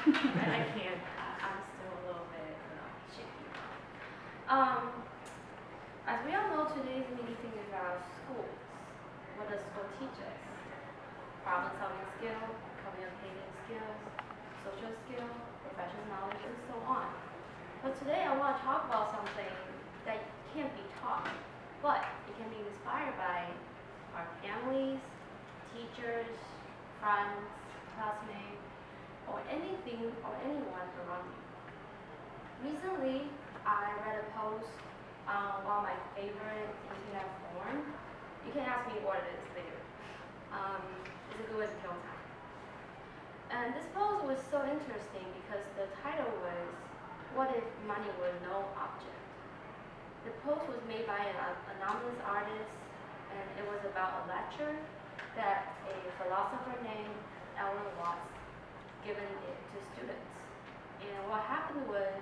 I can't. I'm still a little bit shaky. As we all know, today's meeting is about schools. What does school teach us? Problem-solving skill, communicating skills, social skill, professional knowledge, and so on. But today I want to talk about something that can't be taught, but it can be inspired by our families, teachers, friends, classmates, or anything or anyone around you. Recently, I read a post on one of my favorite internet forums. You can ask me what it is later. It's a good way to kill time. And this post was so interesting because the title was, "What if money were no object?" The post was made by an anonymous artist, and it was about a lecture that a philosopher named Alan Watts given it to students. And what happened was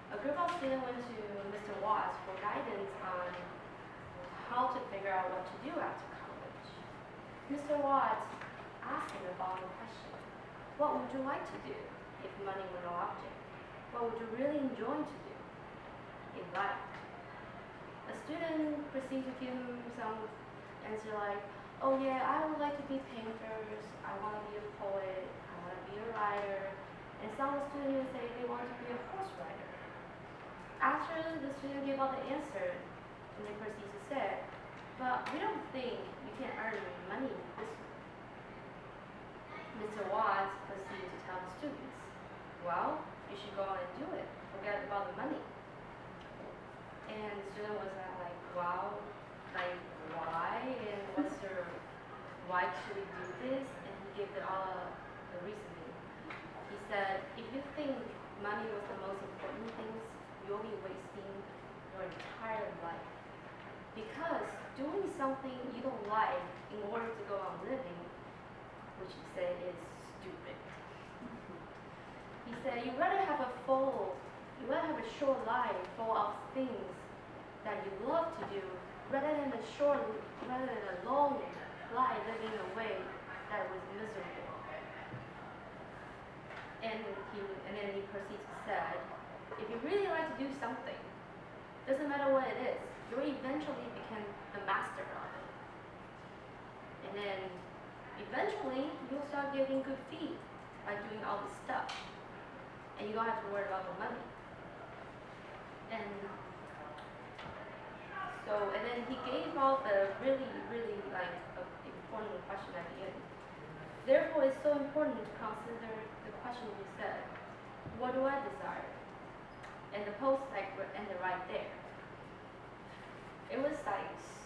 a group of students went to Mr. Watts for guidance on how to figure out what to do after college. Mr. Watts asked him the following question: what would you like to do if money were no object? What would you really enjoy to do in life? A student proceeded to give him some answer like, "Oh yeah, I would like to be painters, I want to be a poet, I want to be a writer." And some students would say they want to be a horse rider. After the student gave out the answer, and they proceeded to say, "But we don't think you can earn money this way." Mr. Watts proceeded to tell the students, "Well, you should go on and do it. Forget about the money." And the student was like, "Wow, like why? And why should we do this?" And he gave all the reasoning. He said, "If you think money was the most important things, you'll be wasting your entire life. Because doing something you don't like in order to go on living, which he said is stupid." He said, "You'd rather have a short life full of things that you love to do, rather than a long life living in a way that was miserable." And then he proceeds to say, "If you really like to do something, doesn't matter what it is, you'll eventually become the master of it. And then eventually you'll start getting good feet by doing all this stuff. And you don't have to worry about the money." And then he gave out the really, really important question at the end. "Therefore, it's so important to consider the question he said, what do I desire?" And the post ended right there. It was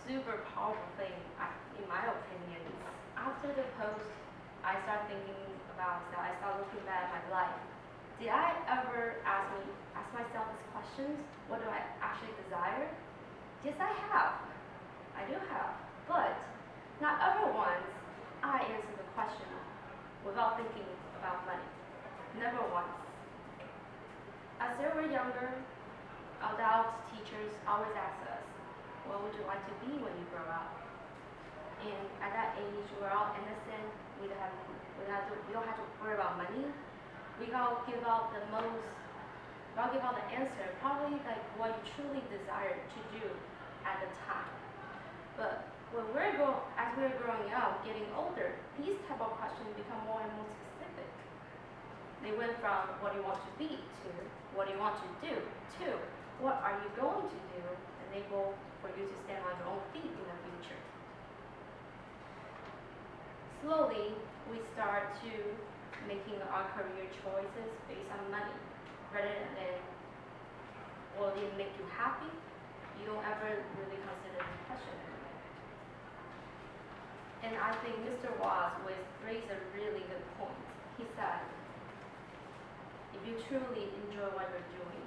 super powerful thing, in my opinion. After the post, I started looking back at my life. Did I ever ask myself these questions? What do I actually desire? Yes, I have. I do have. But not ever once I answered the question without thinking about money. Never once. As they were younger, adult teachers always asked us, "What would you like to be when you grow up?" And at that age, we're all innocent. We don't have to worry about money. We all give out the answer, probably like what you truly desire to do at the time. But as we're growing up, getting older, these type of questions become more and more specific. They went from what do you want to be to what do you want to do to what are you going to do, enable for you to stand on your own feet in the future. Slowly, we start to making our career choices based on money, rather than will it make you happy? You don't ever really consider this question anymore. And I think Mr. Watts raised a really good point. He said, if you truly enjoy what you're doing,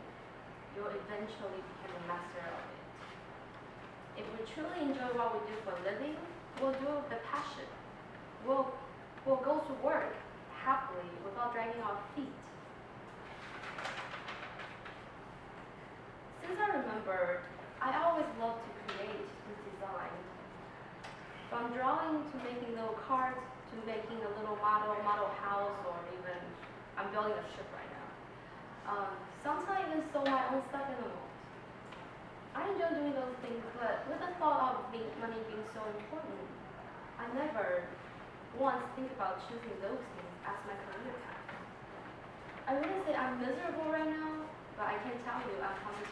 you'll eventually become a master of it. If we truly enjoy what we do for a living, we'll do it with the passion. We'll go to work happily without dragging our feet. Since I remember, I always loved to create and design. From drawing to making little cards to making a little model house, or even I'm building a ship right now. Sometimes I even sold my own stuffed animals. I enjoy doing those things, but with the thought of money being so important, I never once think about choosing those things as my career path. I wouldn't say I'm miserable right now, but I can tell you I'm 100%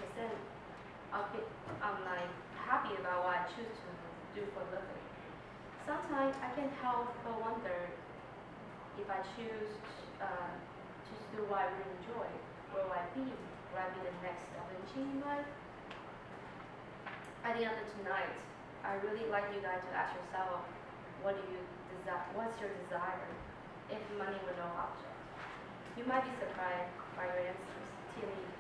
I'm like happy about what I choose to do for a living. Sometimes I can't help but wonder if I choose to do what I really enjoy, where will I be? Will I be the next Da Vinci in life? At the end of tonight, I really like you guys to ask yourself, what do you desire? What's your desire if money were no object? You might be surprised by your answers. TME.